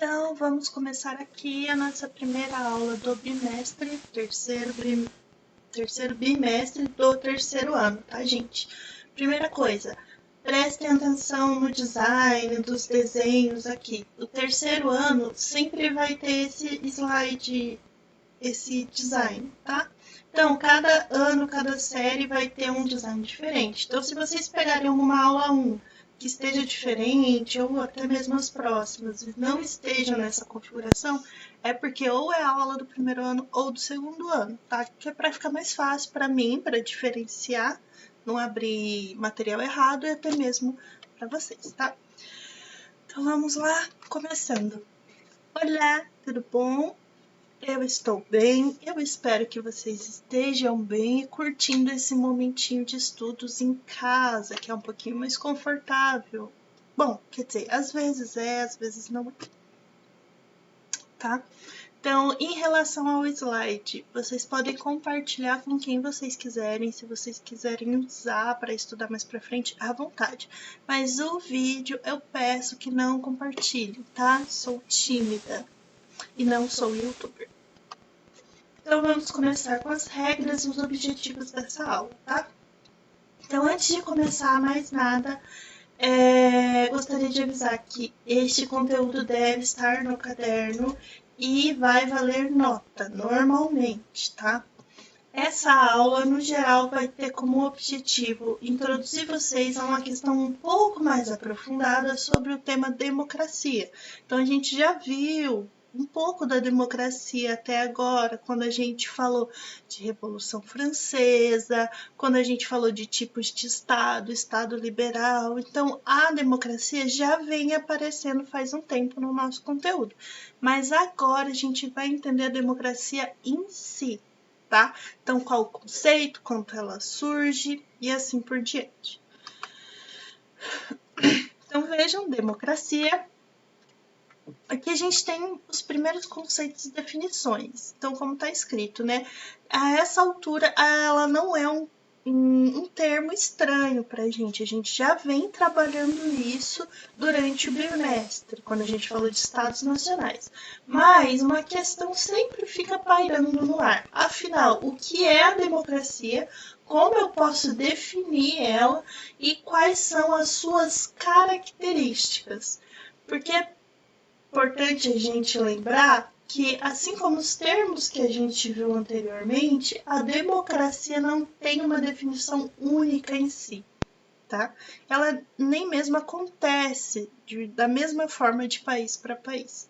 Então, vamos começar aqui a nossa primeira aula do bimestre, terceiro bimestre do terceiro ano, tá, gente? Primeira coisa, prestem atenção no design dos desenhos aqui. O terceiro ano sempre vai ter esse slide, esse design, tá? Então, cada ano, cada série vai ter um design diferente. Então, se vocês pegarem uma aula 1 que esteja diferente, ou até mesmo as próximas, e não estejam nessa configuração, é porque ou é a aula do primeiro ano ou do segundo ano, tá? Que é para ficar mais fácil para mim, para diferenciar, não abrir material errado e até mesmo para vocês, tá? Então, vamos lá, começando. Olá, tudo bom? Eu estou bem, eu espero que vocês estejam bem e curtindo esse momentinho de estudos em casa, que é um pouquinho mais confortável. Bom, quer dizer, às vezes não é, tá? Então, em relação ao slide, vocês podem compartilhar com quem vocês quiserem, se vocês quiserem usar para estudar mais para frente, à vontade. Mas o vídeo eu peço que não compartilhe, tá? Sou tímida e não sou youtuber. Então, vamos começar com as regras e os objetivos dessa aula, tá? Então, antes de começar mais nada, gostaria de avisar que este conteúdo deve estar no caderno e vai valer nota, normalmente, tá? Essa aula, no geral, vai ter como objetivo introduzir vocês a uma questão um pouco mais aprofundada sobre o tema democracia. Então, a gente já viu um pouco da democracia até agora, quando a gente falou de Revolução Francesa, quando a gente falou de tipos de Estado, Estado liberal. Então, a democracia já vem aparecendo faz um tempo no nosso conteúdo. Mas agora a gente vai entender a democracia em si, tá? Então, qual o conceito, como ela surge e assim por diante. Então, vejam, democracia. Aqui a gente tem os primeiros conceitos e definições. Então, como está escrito, né? A essa altura, ela não é um termo estranho para a gente já vem trabalhando isso durante o bimestre, quando a gente falou de estados nacionais. Mas uma questão sempre fica pairando no ar. Afinal, o que é a democracia? Como eu posso definir ela e quais são as suas características? Porque é importante a gente lembrar que, assim como os termos que a gente viu anteriormente, a democracia não tem uma definição única em si, tá? Ela nem mesmo acontece da mesma forma de país para país.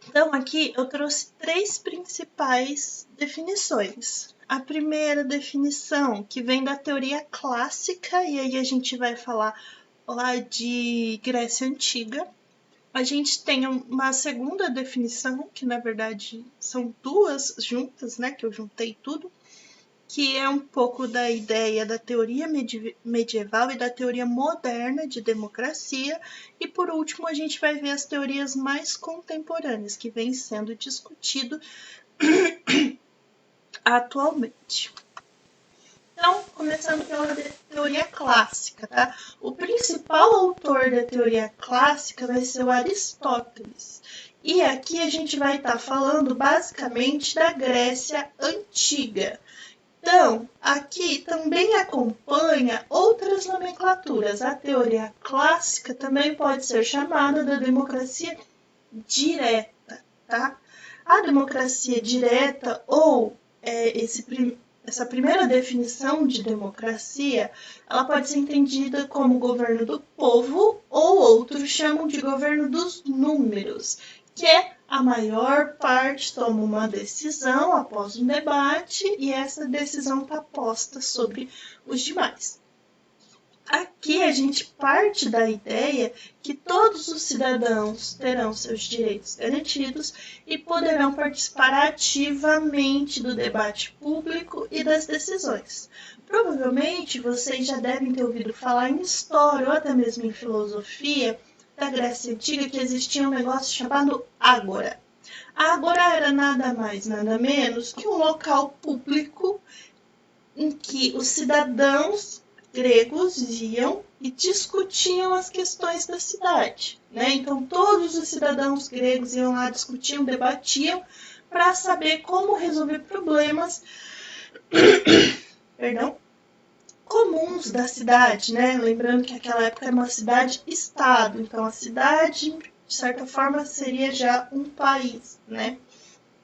Então, aqui eu trouxe 3 principais definições. A primeira definição, que vem da teoria clássica, e aí a gente vai falar lá de Grécia Antiga. A gente tem uma segunda definição, que na verdade são duas juntas, né, que eu juntei tudo, que é um pouco da ideia da teoria medieval e da teoria moderna de democracia. E por último, a gente vai ver as teorias mais contemporâneas, que vêm sendo discutido atualmente. Então, começando pela teoria clássica, tá? O principal autor da teoria clássica vai ser o Aristóteles. E aqui a gente vai estar falando basicamente da Grécia Antiga. Então, aqui também acompanha outras nomenclaturas. A teoria clássica também pode ser chamada da democracia direta, tá? A democracia direta ou essa primeira definição de democracia, ela pode ser entendida como governo do povo, ou outros chamam de governo dos números, que é a maior parte toma uma decisão após um debate e essa decisão está posta sobre os demais. Aqui a gente parte da ideia que todos os cidadãos terão seus direitos garantidos e poderão participar ativamente do debate público e das decisões. Provavelmente vocês já devem ter ouvido falar em história ou até mesmo em filosofia da Grécia Antiga que existia um negócio chamado ágora. A ágora era nada mais, nada menos que um local público em que os cidadãos gregos iam e discutiam as questões da cidade, né? Então todos os cidadãos gregos iam lá, discutiam, debatiam para saber como resolver problemas perdão, comuns da cidade, né? Lembrando que aquela época era uma cidade-estado, então a cidade, de certa forma, seria já um país, né?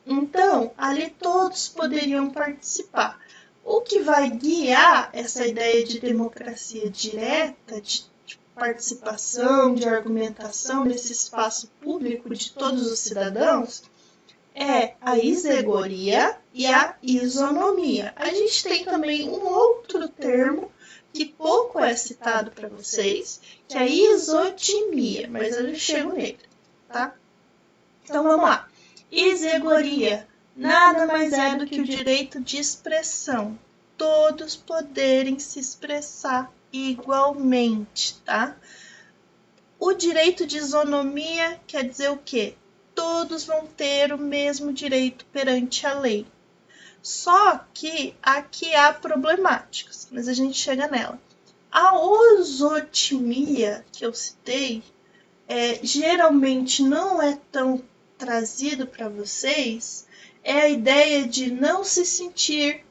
Então, ali todos poderiam participar. O que vai guiar essa ideia de democracia direta, de participação, de argumentação nesse espaço público de todos os cidadãos, é a isegoria e a isonomia. A gente tem também um outro termo que pouco é citado para vocês, que é a isotimia, mas eu chego nele, tá? Então vamos lá. Isegoria nada mais é do que o direito de expressão. Todos poderem se expressar igualmente, tá? O direito de isonomia quer dizer o quê? Todos vão ter o mesmo direito perante a lei. Só que aqui há problemáticas, mas a gente chega nela. A osotimia que eu citei, geralmente não é tão trazido para vocês, é a ideia de não se sentir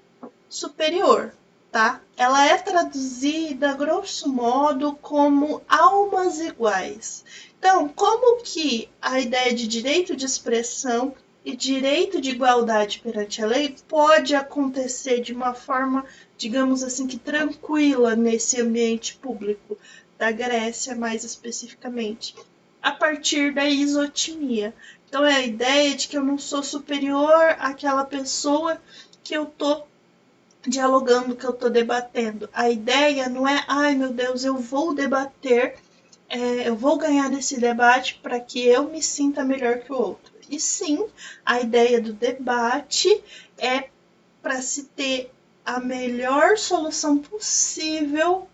superior, tá? Ela é traduzida, grosso modo, como almas iguais. Então, como que a ideia de direito de expressão e direito de igualdade perante a lei pode acontecer de uma forma, digamos assim, que tranquila nesse ambiente público da Grécia, mais especificamente, a partir da isotimia. Então, é a ideia de que eu não sou superior àquela pessoa que eu tô dialogando, que eu tô debatendo. A ideia não é, ai meu Deus, eu vou debater, eu vou ganhar desse debate para que eu me sinta melhor que o outro. E sim, a ideia do debate é para se ter a melhor solução possível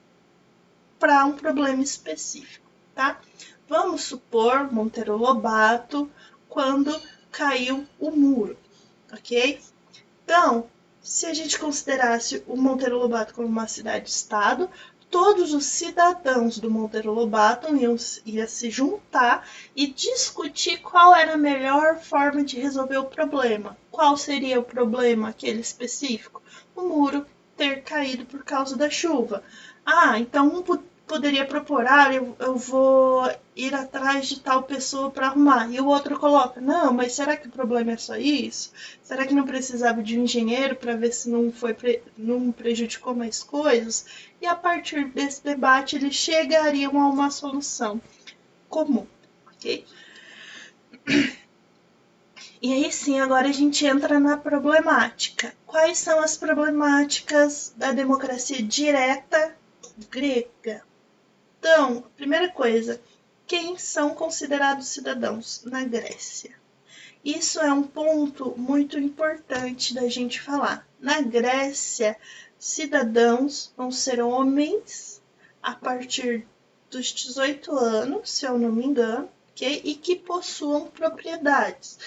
para um problema específico, tá? Vamos supor Monteiro Lobato quando caiu o muro, ok? Então, se a gente considerasse o Monteiro Lobato como uma cidade-estado, todos os cidadãos do Monteiro Lobato iam se juntar e discutir qual era a melhor forma de resolver o problema. Qual seria o problema, aquele específico? O muro ter caído por causa da chuva. Ah, então um poderia propor, eu vou ir atrás de tal pessoa para arrumar. E o outro coloca, não, mas será que o problema é só isso? Será que não precisava de um engenheiro para ver se não prejudicou mais coisas? E a partir desse debate eles chegariam a uma solução comum, ok? E aí sim, agora a gente entra na problemática. Quais são as problemáticas da democracia direta grega? Então, primeira coisa, quem são considerados cidadãos na Grécia? Isso é um ponto muito importante da gente falar. Na Grécia, cidadãos vão ser homens a partir dos 18 anos, se eu não me engano, okay? E que possuam propriedades.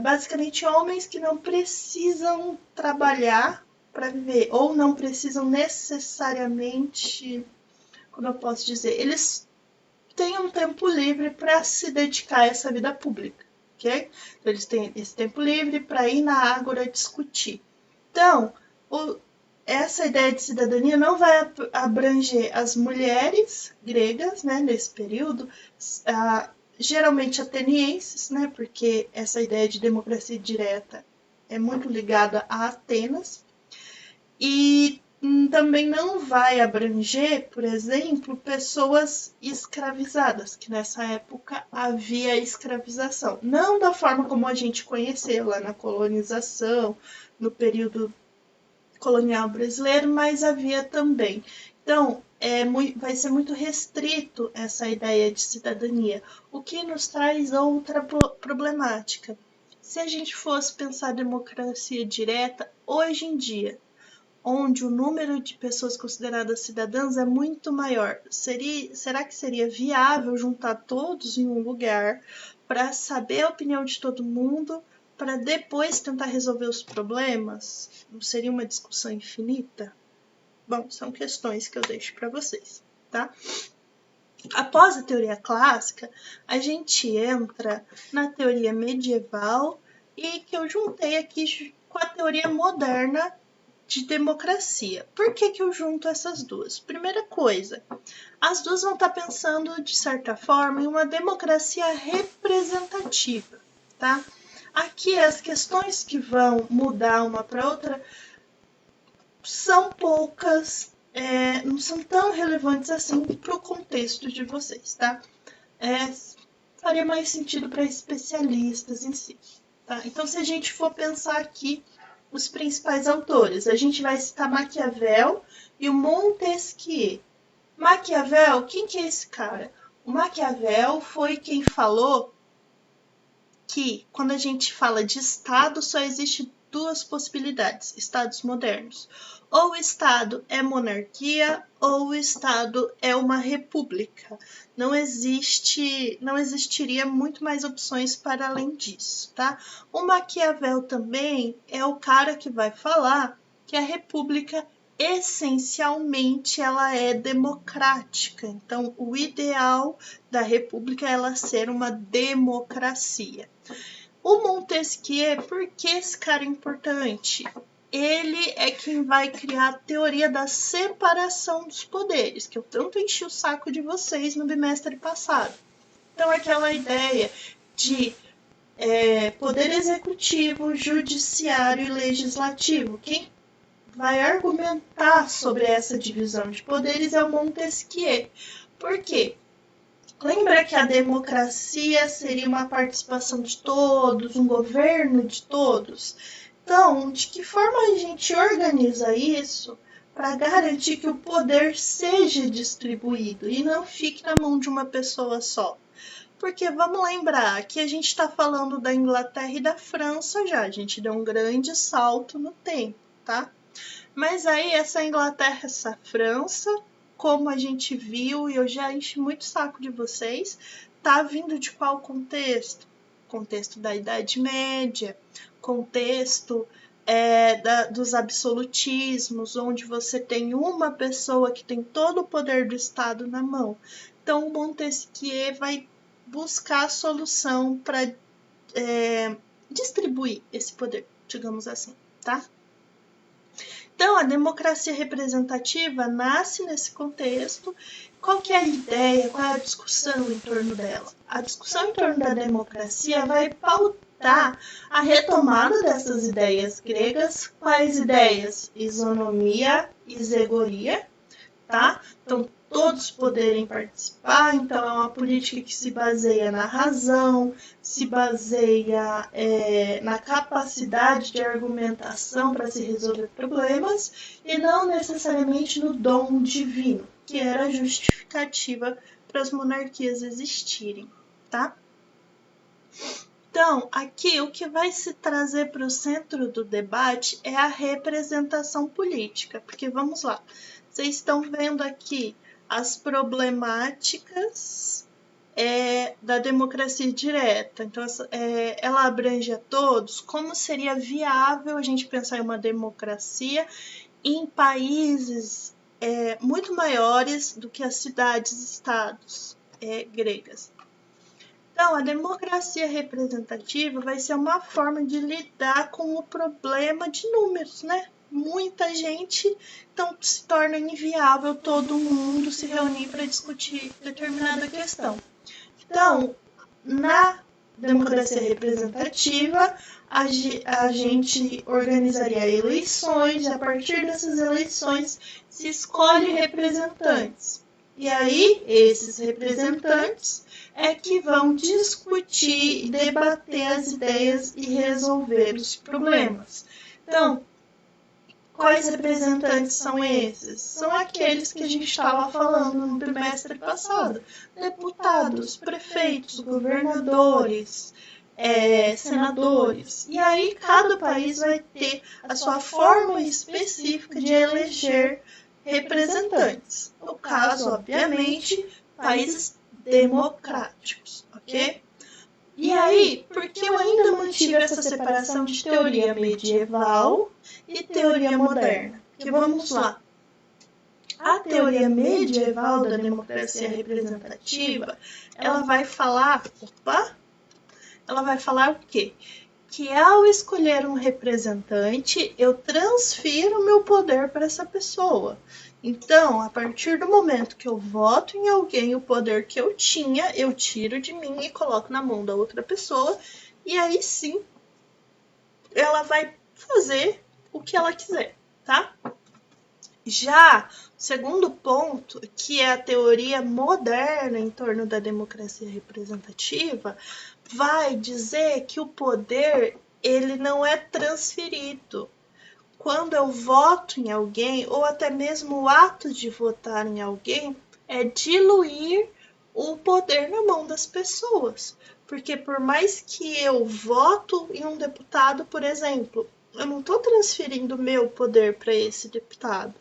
Basicamente, homens que não precisam trabalhar para viver, ou não precisam necessariamente, como eu posso dizer, eles têm um tempo livre para se dedicar a essa vida pública, ok? Então, eles têm esse tempo livre para ir na ágora discutir. Então, essa ideia de cidadania não vai abranger as mulheres gregas, né, nesse período, geralmente atenienses, né, porque essa ideia de democracia direta é muito ligada a Atenas, e também não vai abranger, por exemplo, pessoas escravizadas, que nessa época havia escravização. Não da forma como a gente conheceu lá na colonização, no período colonial brasileiro, mas havia também. Então, vai ser muito restrito essa ideia de cidadania, o que nos traz outra problemática. Se a gente fosse pensar democracia direta hoje em dia, onde o número de pessoas consideradas cidadãs é muito maior, será que seria viável juntar todos em um lugar para saber a opinião de todo mundo, para depois tentar resolver os problemas? Não seria uma discussão infinita? Bom, são questões que eu deixo para vocês, tá? Após a teoria clássica, a gente entra na teoria medieval e que eu juntei aqui com a teoria moderna de democracia. Por que eu junto essas duas? Primeira coisa, as duas vão estar pensando, de certa forma, em uma democracia representativa, tá? Aqui as questões que vão mudar uma para outra são poucas, não são tão relevantes assim para o contexto de vocês, tá? Faria mais sentido para especialistas em si, tá? Então, se a gente for pensar aqui os principais autores, a gente vai citar Maquiavel e o Montesquieu. Maquiavel, quem que é esse cara? O Maquiavel foi quem falou que quando a gente fala de Estado, só existe duas possibilidades, estados modernos. Ou o Estado é monarquia, ou o Estado é uma república. Não existiria muito mais opções para além disso, tá? O Maquiavel também é o cara que vai falar que a república essencialmente ela é democrática. Então, o ideal da república é ela ser uma democracia. O Montesquieu, por que esse cara é importante? Ele é quem vai criar a teoria da separação dos poderes, que eu tanto enchi o saco de vocês no bimestre passado. Então, aquela ideia de poder executivo, judiciário e legislativo. Quem vai argumentar sobre essa divisão de poderes é o Montesquieu. Por quê? Lembra que a democracia seria uma participação de todos, um governo de todos? Então, de que forma a gente organiza isso para garantir que o poder seja distribuído e não fique na mão de uma pessoa só? Porque vamos lembrar que a gente está falando da Inglaterra e da França já, a gente deu um grande salto no tempo, tá? Mas aí essa Inglaterra, essa França, como a gente viu, e eu já enchi muito saco de vocês, tá vindo de qual contexto? Contexto da Idade Média, contexto dos absolutismos, onde você tem uma pessoa que tem todo o poder do Estado na mão. Então, Montesquieu vai buscar a solução para distribuir esse poder, digamos assim, tá? Então, a democracia representativa nasce nesse contexto. Qual que é a ideia, qual é a discussão em torno dela? A discussão em torno da democracia vai pautar a retomada dessas ideias gregas. Quais ideias? Isonomia e zegoria, tá? Então, todos poderem participar, então é uma política que se baseia na razão, se baseia na capacidade de argumentação para se resolver problemas e não necessariamente no dom divino, que era a justificativa para as monarquias existirem, tá? Então, aqui o que vai se trazer para o centro do debate é a representação política, porque vamos lá, vocês estão vendo aqui as problemáticas da democracia direta. Então, ela abrange a todos. Como seria viável a gente pensar em uma democracia em países muito maiores do que as cidades-estados gregas? Então, a democracia representativa vai ser uma forma de lidar com o problema de números, né? Muita gente, então se torna inviável todo mundo se reunir para discutir determinada questão. Então, na democracia representativa, a gente organizaria eleições, e a partir dessas eleições se escolhe representantes. E aí, esses representantes que vão discutir, debater as ideias e resolver os problemas. Então, quais representantes são esses? São aqueles que a gente estava falando no bimestre passado. Deputados, prefeitos, governadores, senadores. E aí cada país vai ter a sua forma específica de eleger representantes. No caso, obviamente, países democráticos, ok? E aí, por que eu ainda mantive essa separação de teoria medieval e teoria moderna? Porque vamos lá, A teoria medieval da democracia representativa, ela vai falar, ela vai falar o quê? Que ao escolher um representante, eu transfiro meu poder para essa pessoa. Então, a partir do momento que eu voto em alguém, o poder que eu tinha, eu tiro de mim e coloco na mão da outra pessoa, e aí sim, ela vai fazer o que ela quiser, tá? Já o segundo ponto, que é a teoria moderna em torno da democracia representativa, vai dizer que o poder ele não é transferido. Quando eu voto em alguém, ou até mesmo o ato de votar em alguém, é diluir o poder na mão das pessoas. Porque por mais que eu voto em um deputado, por exemplo, eu não estou transferindo meu poder para esse deputado.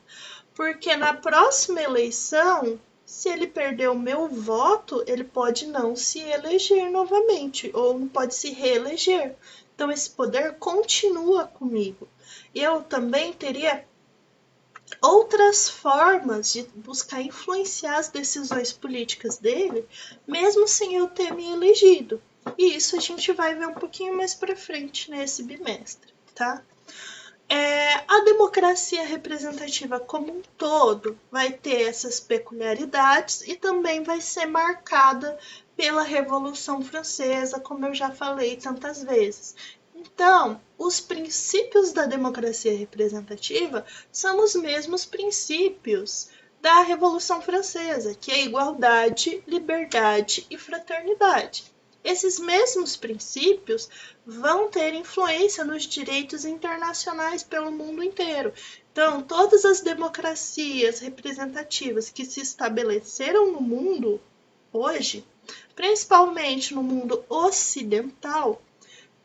Porque na próxima eleição, se ele perder o meu voto, ele pode não se eleger novamente, ou não pode se reeleger. Então esse poder continua comigo. Eu também teria outras formas de buscar influenciar as decisões políticas dele, mesmo sem eu ter me elegido. E isso a gente vai ver um pouquinho mais para frente nesse bimestre, tá? A democracia representativa como um todo vai ter essas peculiaridades e também vai ser marcada pela Revolução Francesa, como eu já falei tantas vezes. Então, os princípios da democracia representativa são os mesmos princípios da Revolução Francesa, que é igualdade, liberdade e fraternidade. Esses mesmos princípios vão ter influência nos direitos internacionais pelo mundo inteiro. Então, todas as democracias representativas que se estabeleceram no mundo hoje, principalmente no mundo ocidental,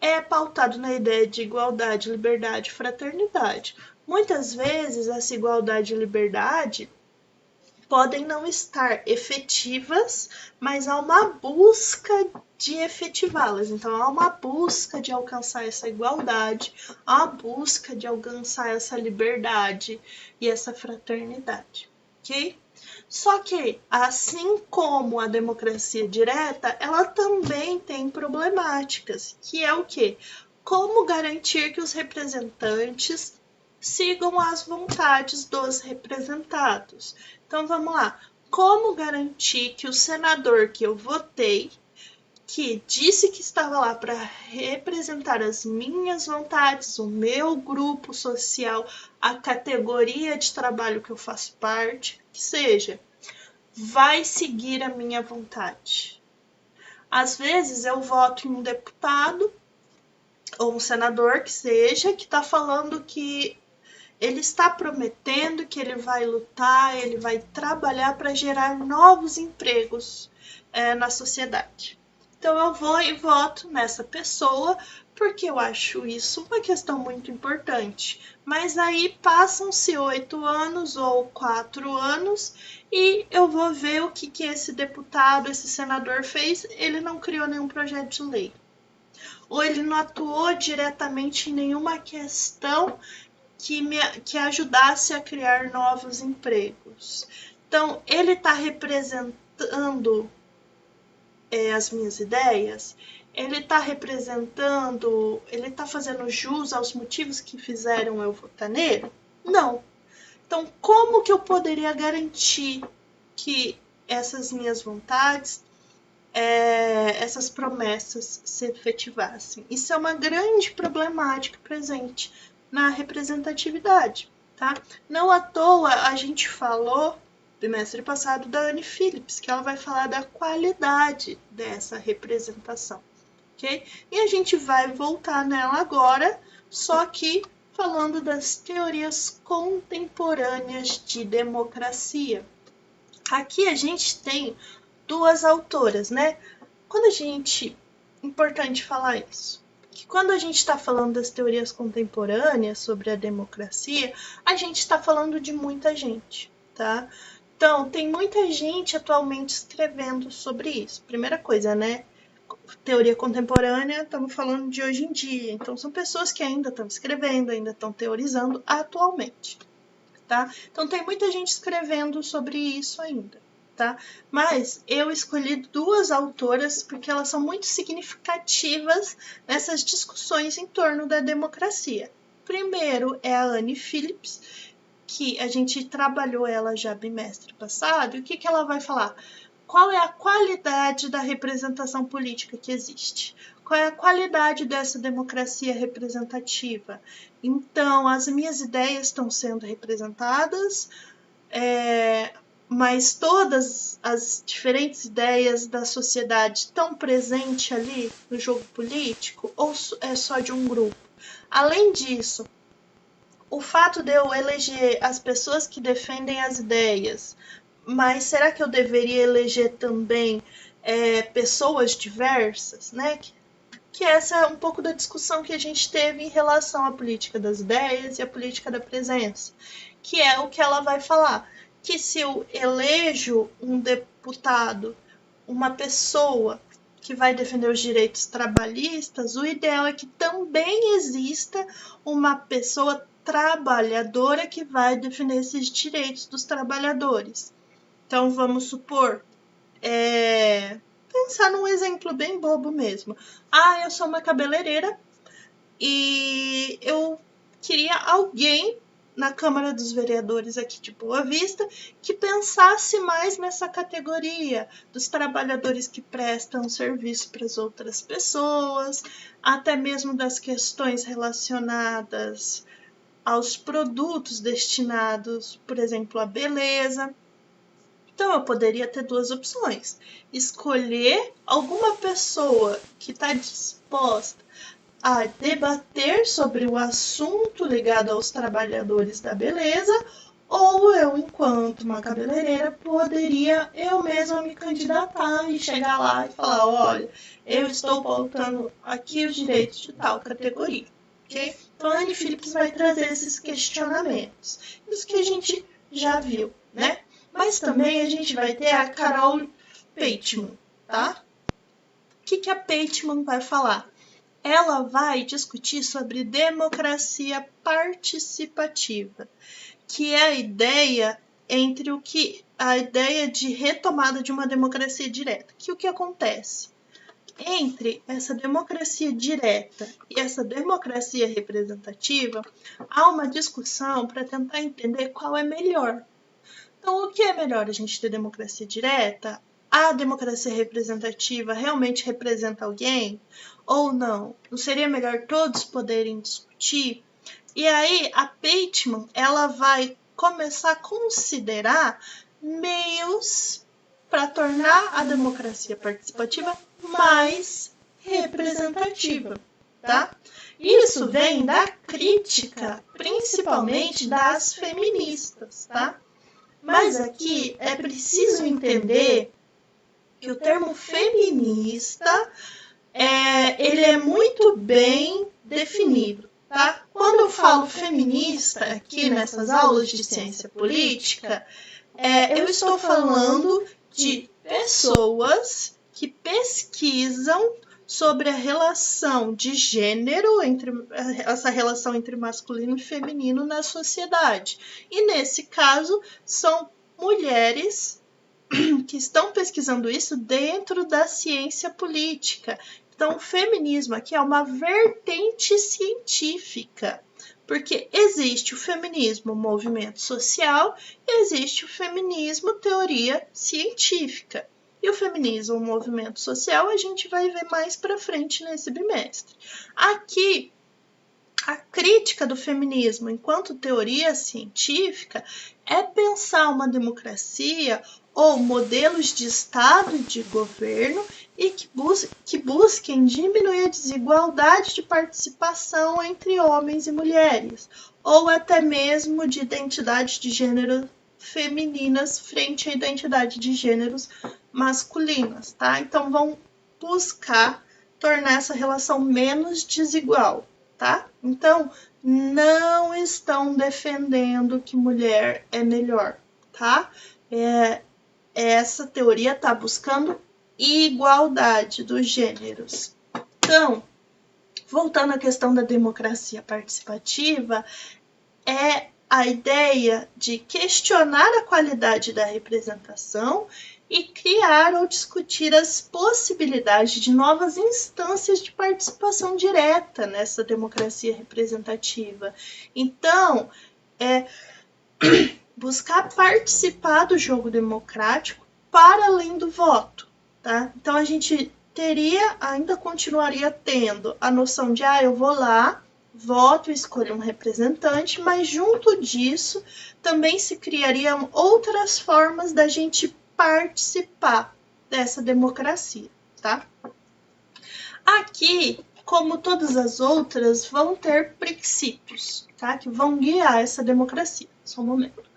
é pautado na ideia de igualdade, liberdade e fraternidade. Muitas vezes essa igualdade e liberdade podem não estar efetivas, mas há uma busca de efetivá-las. Então, há uma busca de alcançar essa igualdade, há uma busca de alcançar essa liberdade e essa fraternidade, ok? Só que, assim como a democracia direta, ela também tem problemáticas, que é o quê? Como garantir que os representantes sigam as vontades dos representados. Então vamos lá. Como garantir que o senador que eu votei, que disse que estava lá para representar as minhas vontades, o meu grupo social, a categoria de trabalho que eu faço parte, que seja, vai seguir a minha vontade? Às vezes eu voto em um deputado ou um senador que seja, que está falando que ele está prometendo que ele vai lutar, ele vai trabalhar para gerar novos empregos na sociedade. Então eu vou e voto nessa pessoa porque eu acho isso uma questão muito importante. Mas aí passam-se 8 anos ou 4 anos e eu vou ver o que esse deputado, esse senador fez. Ele não criou nenhum projeto de lei. Ou ele não atuou diretamente em nenhuma questão que ajudasse a criar novos empregos. Então, ele está representando as minhas ideias, ele está representando, ele está fazendo jus aos motivos que fizeram eu votar nele? Não. Então, como que eu poderia garantir que essas minhas vontades, essas promessas se efetivassem? Isso é uma grande problemática presente na representatividade, tá? Não à toa a gente falou bimestre passado da Anne Phillips, que ela vai falar da qualidade dessa representação, ok? E a gente vai voltar nela agora, só que falando das teorias contemporâneas de democracia. Aqui a gente tem duas autoras, né? Importante falar isso, que quando a gente está falando das teorias contemporâneas sobre a democracia, a gente está falando de muita gente, tá? Então, tem muita gente atualmente escrevendo sobre isso. Primeira coisa, né? Teoria contemporânea, estamos falando de hoje em dia. Então, são pessoas que ainda estão escrevendo, ainda estão teorizando atualmente. tá? Então tem muita gente escrevendo sobre isso ainda, tá? Mas eu escolhi 2 autoras porque elas são muito significativas nessas discussões em torno da democracia. Primeiro é a Annie Phillips, que a gente trabalhou ela já bimestre passado, e o que ela vai falar? Qual é a qualidade da representação política que existe? Qual é a qualidade dessa democracia representativa? Então, as minhas ideias estão sendo representadas, mas todas as diferentes ideias da sociedade estão presentes ali no jogo político ou é só de um grupo? Além disso, o fato de eu eleger as pessoas que defendem as ideias, mas será que eu deveria eleger também pessoas diversas, né? Que essa é um pouco da discussão que a gente teve em relação à política das ideias e à política da presença, que é o que ela vai falar, que se eu elejo um deputado, uma pessoa que vai defender os direitos trabalhistas, o ideal é que também exista uma pessoa trabalhadora que vai defender esses direitos dos trabalhadores. Então, vamos supor, pensar num exemplo bem bobo mesmo. Eu sou uma cabeleireira e eu queria alguém na Câmara dos Vereadores aqui de Boa Vista que pensasse mais nessa categoria dos trabalhadores que prestam serviço para as outras pessoas, até mesmo das questões relacionadas aos produtos destinados, por exemplo, à beleza. Então, eu poderia ter 2 opções. Escolher alguma pessoa que está disposta a debater sobre o assunto ligado aos trabalhadores da beleza, ou eu, enquanto uma cabeleireira, poderia eu mesma me candidatar e chegar lá e falar, olha, eu estou pautando aqui os direitos de tal categoria, ok? Então, a Annie Phillips vai trazer esses questionamentos, isso que a gente já viu, né? Mas também a gente vai ter a Carol Pateman, tá? O que a Pateman vai falar? Ela vai discutir sobre democracia participativa, que é a ideia de retomada de uma democracia direta. Que o que acontece? Entre essa democracia direta e essa democracia representativa, há uma discussão para tentar entender qual é melhor. Então, o que é melhor? A gente ter democracia direta? A democracia representativa realmente representa alguém? Ou não? Não seria melhor todos poderem discutir? E aí, a Pateman, ela vai começar a considerar meios para tornar a democracia participativa mais representativa, tá? Isso vem da crítica, principalmente das feministas, tá? Mas aqui é preciso entender que o termo feminista ele é muito bem definido, tá? Quando eu falo feminista aqui nessas aulas de ciência política, eu estou falando de pessoas que pesquisam sobre a relação de gênero, essa relação entre masculino e feminino na sociedade. E nesse caso, são mulheres que estão pesquisando isso dentro da ciência política. Então, o feminismo aqui é uma vertente científica, porque existe o feminismo movimento social e existe o feminismo teoria científica. E o feminismo movimento social a gente vai ver mais para frente nesse bimestre. Aqui, a crítica do feminismo enquanto teoria científica é pensar uma democracia ou modelos de Estado e de governo e que busquem diminuir a desigualdade de participação entre homens e mulheres, ou até mesmo de identidade de gênero femininas frente à identidade de gêneros masculinas, tá? Então vão buscar tornar essa relação menos desigual, tá? Então não estão defendendo que mulher é melhor, tá? Essa teoria está buscando igualdade dos gêneros. Então, voltando à questão da democracia participativa, é a ideia de questionar a qualidade da representação e criar ou discutir as possibilidades de novas instâncias de participação direta nessa democracia representativa. Então, buscar participar do jogo democrático para além do voto, tá? Então a gente ainda continuaria tendo a noção de, eu vou lá, voto, escolho um representante, mas junto disso também se criariam outras formas da gente participar dessa democracia, tá? Aqui, como todas as outras, vão ter princípios, tá? Que vão guiar essa democracia. Só um momento.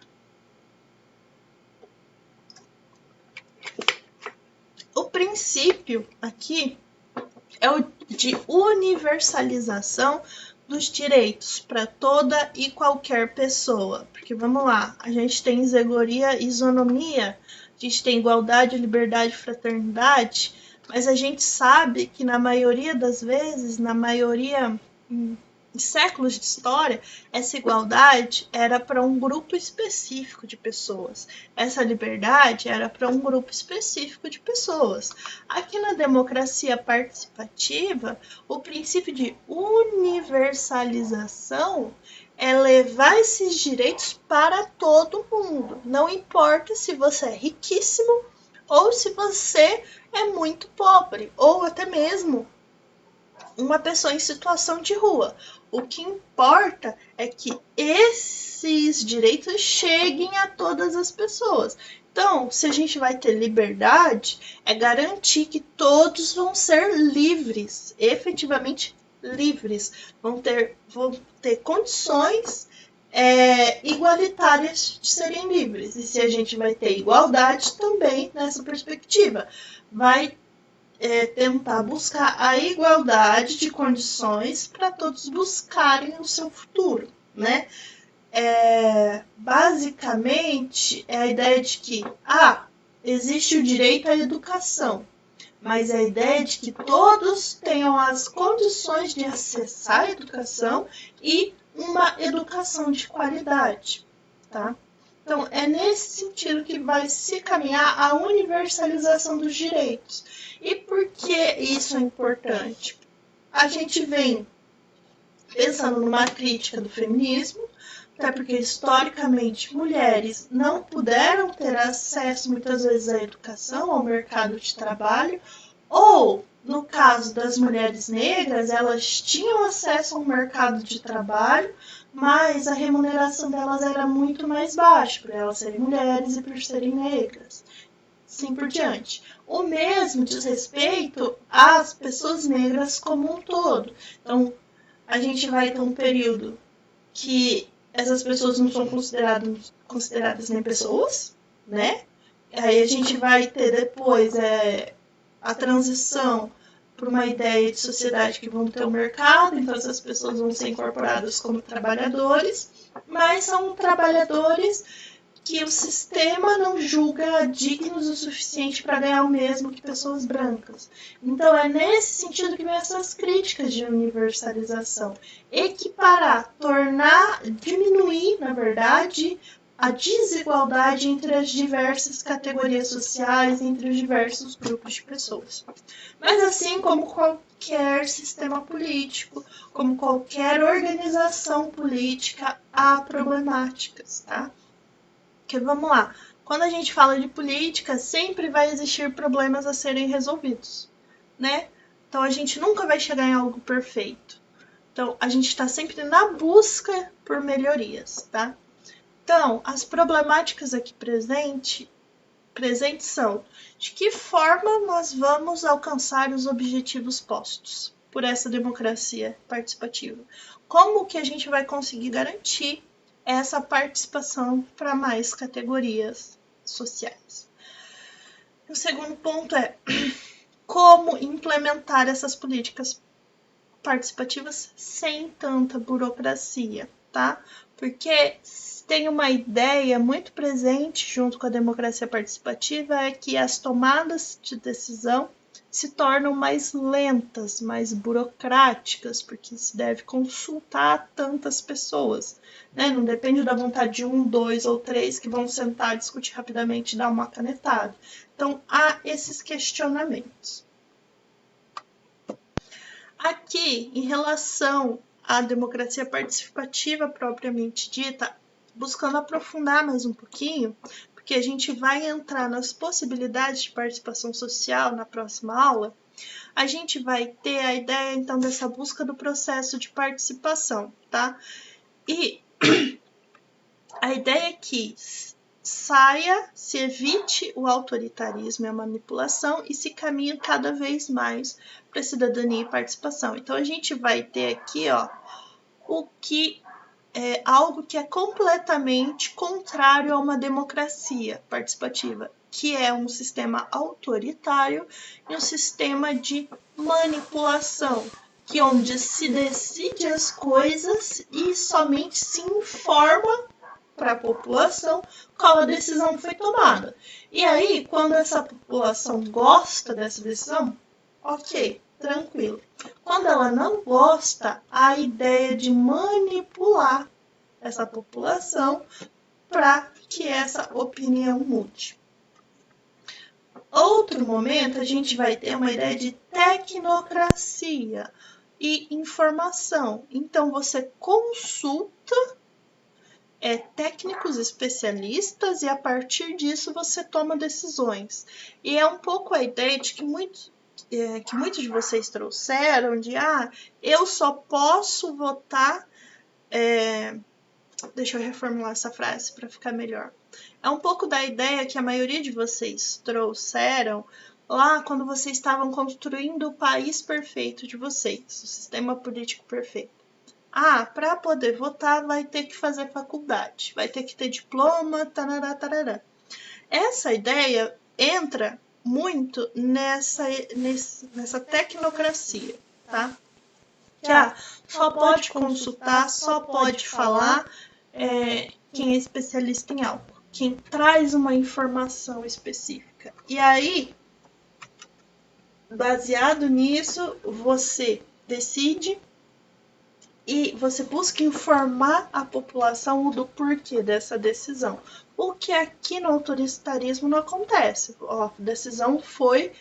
O princípio aqui é o de universalização dos direitos para toda e qualquer pessoa. Porque vamos lá, a gente tem isegoria e isonomia, a gente tem igualdade, liberdade, fraternidade, mas a gente sabe que na maioria das vezes, na maioria em séculos de história, essa igualdade era para um grupo específico de pessoas. Essa liberdade era para um grupo específico de pessoas. Aqui na democracia participativa, o princípio de universalização é levar esses direitos para todo mundo. Não importa se você é riquíssimo ou se você é muito pobre, ou até mesmo uma pessoa em situação de rua. O que importa é que esses direitos cheguem a todas as pessoas. Então, se a gente vai ter liberdade, é garantir que todos vão ser livres, efetivamente livres, vão ter condições igualitárias de serem livres. E se a gente vai ter igualdade também nessa perspectiva, vai tentar buscar a igualdade de condições para todos buscarem o seu futuro, né? Basicamente, é a ideia de que existe o direito à educação, mas a ideia de que todos tenham as condições de acessar a educação e uma educação de qualidade, tá? Então, é nesse sentido que vai se caminhar a universalização dos direitos. E por que isso é importante? A gente vem pensando numa crítica do feminismo, até porque historicamente mulheres não puderam ter acesso muitas vezes à educação, ao mercado de trabalho, ou no caso das mulheres negras, elas tinham acesso ao mercado de trabalho, mas a remuneração delas era muito mais baixa, por elas serem mulheres e por serem negras. Assim por diante. O mesmo diz respeito às pessoas negras como um todo. Então, a gente vai ter um período que essas pessoas não são consideradas nem pessoas, né? Aí a gente vai ter depois a transição para uma ideia de sociedade que vão ter o mercado, então essas pessoas vão ser incorporadas como trabalhadores, mas são trabalhadores que o sistema não julga dignos o suficiente para ganhar o mesmo que pessoas brancas. Então é nesse sentido que vem essas críticas de universalização. Equiparar, diminuir, na verdade, a desigualdade entre as diversas categorias sociais, entre os diversos grupos de pessoas. Mas assim como qualquer sistema político, como qualquer organização política, há problemáticas, tá? Porque vamos lá, quando a gente fala de política, sempre vai existir problemas a serem resolvidos, né? Então a gente nunca vai chegar em algo perfeito. Então a gente está sempre na busca por melhorias, tá? Então, as problemáticas aqui presentes são de que forma nós vamos alcançar os objetivos postos por essa democracia participativa. Como que a gente vai conseguir garantir essa participação para mais categorias sociais. O segundo ponto é como implementar essas políticas participativas sem tanta burocracia, tá? Porque tem uma ideia muito presente junto com a democracia participativa é que as tomadas de decisão se tornam mais lentas, mais burocráticas, porque se deve consultar tantas pessoas, né? Não depende da vontade de um, dois ou três que vão sentar, discutir rapidamente e dar uma canetada. Então, há esses questionamentos. Aqui, em relação à democracia participativa propriamente dita, buscando aprofundar mais um pouquinho, porque a gente vai entrar nas possibilidades de participação social na próxima aula, a gente vai ter a ideia, então, dessa busca do processo de participação, tá? E a ideia é que se evite o autoritarismo e a manipulação e se caminhe cada vez mais para a cidadania e participação. Então, a gente vai ter aqui, ó, o que é algo que é completamente contrário a uma democracia participativa, que é um sistema autoritário e um sistema de manipulação, que onde se decide as coisas e somente se informa para a população qual a decisão foi tomada. E aí, quando essa população gosta dessa decisão, ok, tranquilo. Quando ela não gosta, a ideia de manipular essa população para que essa opinião mude. Outro momento, a gente vai ter uma ideia de tecnocracia e informação. Então, você consulta técnicos especialistas e a partir disso você toma decisões. E é um pouco a ideia de que muitos de vocês trouxeram de eu só posso votar. Deixa eu reformular essa frase para ficar melhor. É um pouco da ideia que a maioria de vocês trouxeram lá quando vocês estavam construindo o país perfeito de vocês, o sistema político perfeito. Para poder votar vai ter que fazer faculdade, vai ter que ter diploma, tarará, tarará. Essa ideia entra muito nessa tecnocracia, tá? Que só pode consultar, só pode falar quem é especialista em algo, quem traz uma informação específica. E aí, baseado nisso, você decide e você busca informar a população do porquê dessa decisão. O que aqui no autoritarismo não acontece. A decisão foi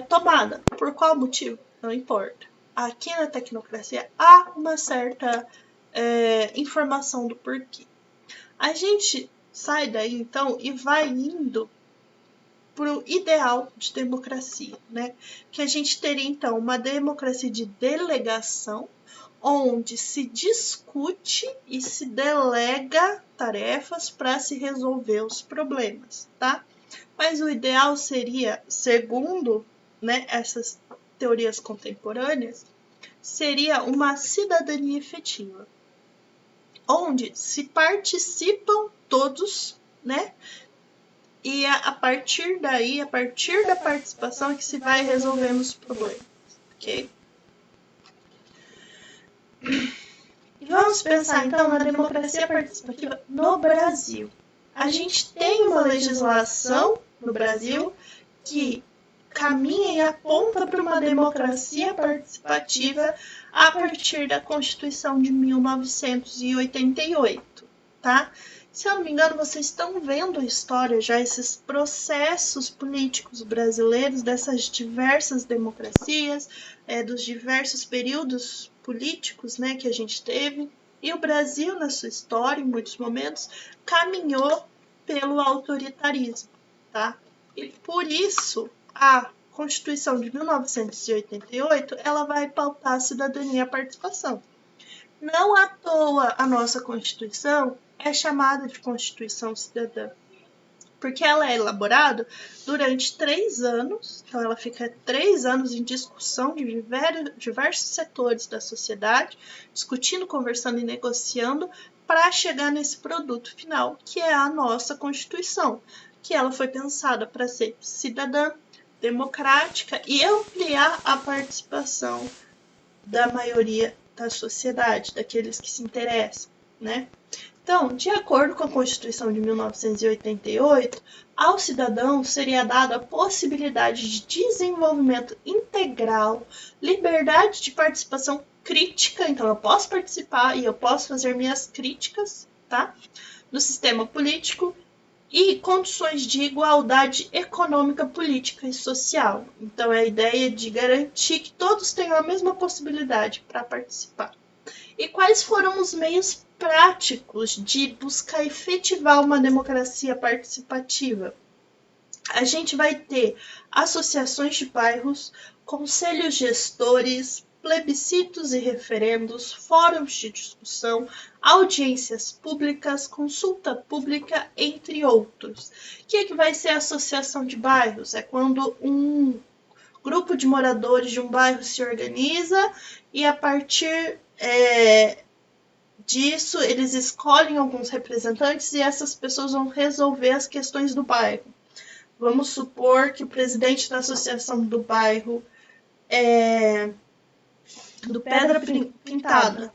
tomada. Por qual motivo? Não importa. Aqui na tecnocracia há uma certa informação do porquê. A gente sai daí, então, e vai indo para o ideal de democracia, né? Que a gente teria, então, uma democracia de delegação, onde se discute e se delega tarefas para se resolver os problemas, tá? Mas o ideal seria, segundo essas teorias contemporâneas, seria uma cidadania efetiva, onde se participam todos, né? E a partir daí, a partir da participação, é que se vai resolvendo os problemas, ok? E vamos pensar então na democracia participativa no Brasil. A gente tem uma legislação no Brasil que caminha e aponta para uma democracia participativa a partir da Constituição de 1988, tá? Se eu não me engano, vocês estão vendo a história já, esses processos políticos brasileiros, dessas diversas democracias, dos diversos períodos políticos, né, que a gente teve. E o Brasil, na sua história, em muitos momentos, caminhou pelo autoritarismo, tá? E por isso, a Constituição de 1988, ela vai pautar a cidadania e a participação. Não à toa a nossa Constituição é chamada de Constituição Cidadã, porque ela é elaborada durante 3 anos, então ela fica 3 anos em discussão de diversos setores da sociedade, discutindo, conversando e negociando para chegar nesse produto final, que é a nossa Constituição, que ela foi pensada para ser cidadã, democrática e ampliar a participação da maioria da sociedade, daqueles que se interessam, né? Então, de acordo com a Constituição de 1988, ao cidadão seria dada a possibilidade de desenvolvimento integral, liberdade de participação crítica, então eu posso participar e eu posso fazer minhas críticas, tá? No sistema político e condições de igualdade econômica, política e social. Então é a ideia de garantir que todos tenham a mesma possibilidade para participar. E quais foram os meios práticos de buscar efetivar uma democracia participativa? A gente vai ter associações de bairros, conselhos gestores, plebiscitos e referendos, fóruns de discussão, audiências públicas, consulta pública, entre outros. O que vai ser a associação de bairros? É quando um grupo de moradores de um bairro se organiza e a partir disso eles escolhem alguns representantes e essas pessoas vão resolver as questões do bairro. Vamos supor que o presidente da associação do bairro é do Pedra Pintada.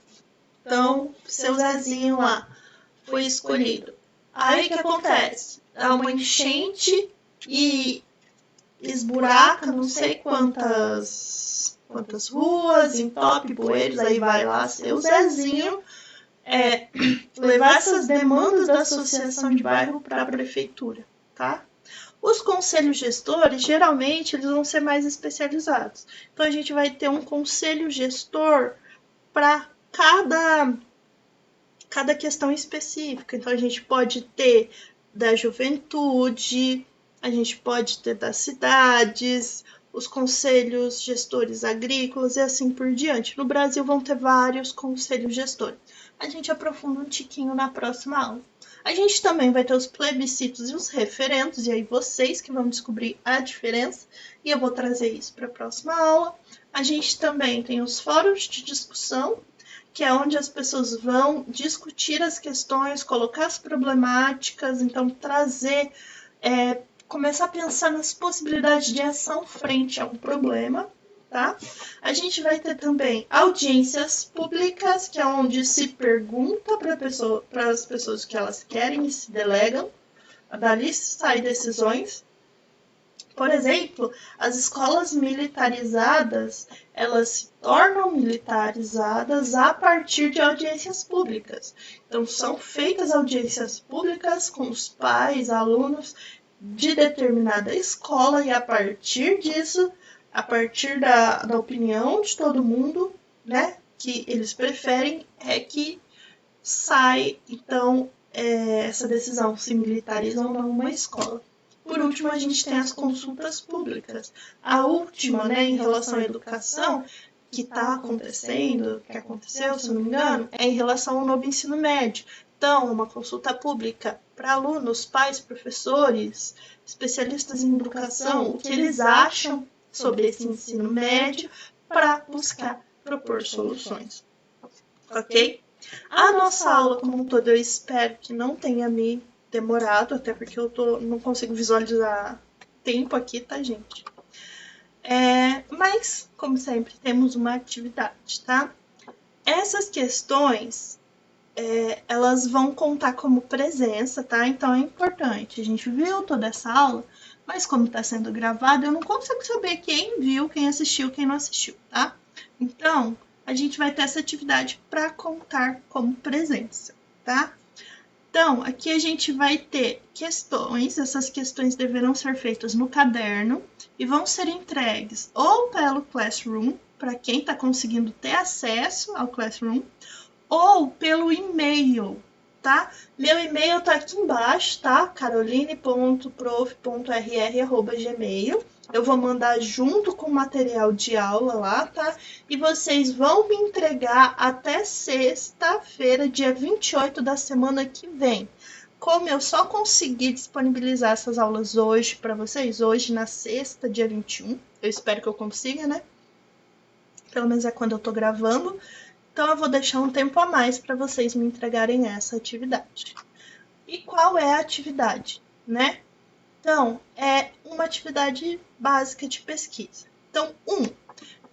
Então, seu Zezinho lá foi escolhido. Aí o que acontece? Dá uma enchente e esburaca não sei quantas ruas, entope bueiros, aí vai lá seu Zezinho levar essas demandas da associação de bairro para a prefeitura, tá? Os conselhos gestores, geralmente, eles vão ser mais especializados. Então, a gente vai ter um conselho gestor para cada questão específica. Então, a gente pode ter da juventude, a gente pode ter das cidades, os conselhos gestores agrícolas e assim por diante. No Brasil, vão ter vários conselhos gestores. A gente aprofunda um tiquinho na próxima aula. A gente também vai ter os plebiscitos e os referendos, e aí vocês que vão descobrir a diferença, e eu vou trazer isso para a próxima aula. A gente também tem os fóruns de discussão, que é onde as pessoas vão discutir as questões, colocar as problemáticas, então trazer, começar a pensar nas possibilidades de ação frente a um problema. Tá? A gente vai ter também audiências públicas, que é onde se pergunta para as pessoas o que elas querem e se delegam. Dali saem decisões. Por exemplo, as escolas militarizadas, elas se tornam militarizadas a partir de audiências públicas. Então, são feitas audiências públicas com os pais, alunos de determinada escola e a partir disso, a partir da opinião de todo mundo, né, que eles preferem, é que sai, então, essa decisão, se militariza ou não uma escola. Por último, a gente tem as consultas públicas. A última, né, em relação à educação, que está acontecendo, que aconteceu, se não me engano, é em relação ao novo ensino médio. Então, uma consulta pública para alunos, pais, professores, especialistas em educação, o que eles acham sobre esse ensino médio para buscar propor soluções. Ok? A nossa aula como um todo, eu espero que não tenha me demorado, até porque eu não consigo visualizar tempo aqui, tá, gente? Mas, como sempre, temos uma atividade, tá? Essas questões, elas vão contar como presença, tá? Então é importante. A gente viu toda essa aula, mas como está sendo gravado, eu não consigo saber quem viu, quem assistiu, quem não assistiu, tá? Então, a gente vai ter essa atividade para contar como presença, tá? Então, aqui a gente vai ter questões, essas questões deverão ser feitas no caderno e vão ser entregues ou pelo Classroom, para quem está conseguindo ter acesso ao Classroom, ou pelo e-mail, tá? Meu e-mail tá aqui embaixo, tá? caroline.prof.rr@gmail. Eu vou mandar junto com o material de aula lá, tá? E vocês vão me entregar até sexta-feira, dia 28 da semana que vem. Como eu só consegui disponibilizar essas aulas hoje para vocês, hoje na sexta, dia 21, eu espero que eu consiga, né? Pelo menos é quando eu tô gravando. Então, eu vou deixar um tempo a mais para vocês me entregarem essa atividade. E qual é a atividade, né? Então, é uma atividade básica de pesquisa. Então,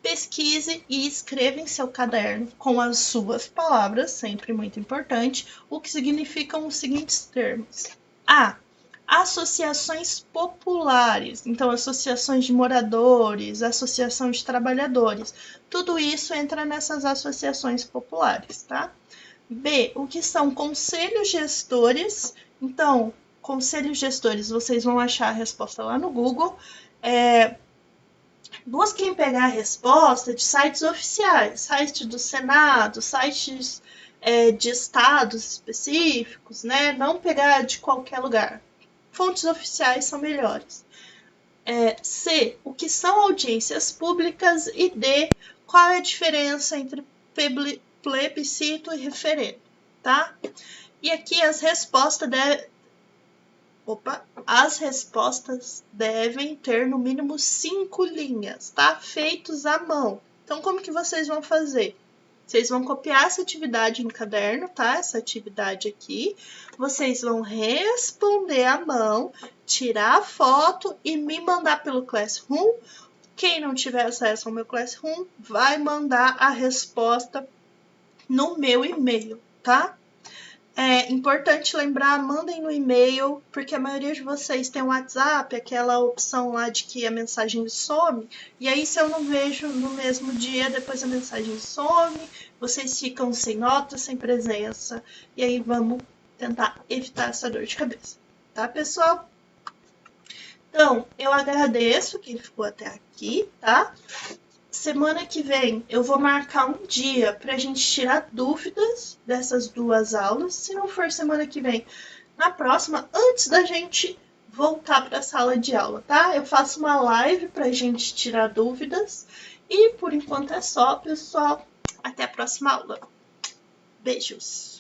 pesquise e escreva em seu caderno com as suas palavras, sempre muito importante, o que significam os seguintes termos. A. Associações populares, então associações de moradores, associação de trabalhadores, tudo isso entra nessas associações populares, tá? B. O que são conselhos gestores, então, conselhos gestores, vocês vão achar a resposta lá no Google, busquem pegar a resposta de sites oficiais, site do Senado, sites de estados específicos, né? Não pegar de qualquer lugar. Fontes oficiais são melhores. C. O que são audiências públicas? E D. Qual é a diferença entre plebiscito e referendo? Tá? E aqui as respostas devem ter no mínimo 5 linhas, tá? Feitos à mão. Então, como que vocês vão fazer? Vocês vão copiar essa atividade no caderno, tá? Essa atividade aqui. Vocês vão responder à mão, tirar a foto e me mandar pelo Classroom. Quem não tiver acesso ao meu Classroom vai mandar a resposta no meu e-mail, tá? É importante lembrar, mandem no e-mail, porque a maioria de vocês tem o WhatsApp, aquela opção lá de que a mensagem some, e aí se eu não vejo no mesmo dia, depois a mensagem some, vocês ficam sem nota, sem presença, e aí vamos tentar evitar essa dor de cabeça, tá, pessoal? Então, eu agradeço quem ficou até aqui, tá? Semana que vem eu vou marcar um dia para a gente tirar dúvidas dessas 2 aulas. Se não for semana que vem, na próxima, antes da gente voltar para a sala de aula, tá? Eu faço uma live para a gente tirar dúvidas. E por enquanto é só, pessoal. Até a próxima aula. Beijos!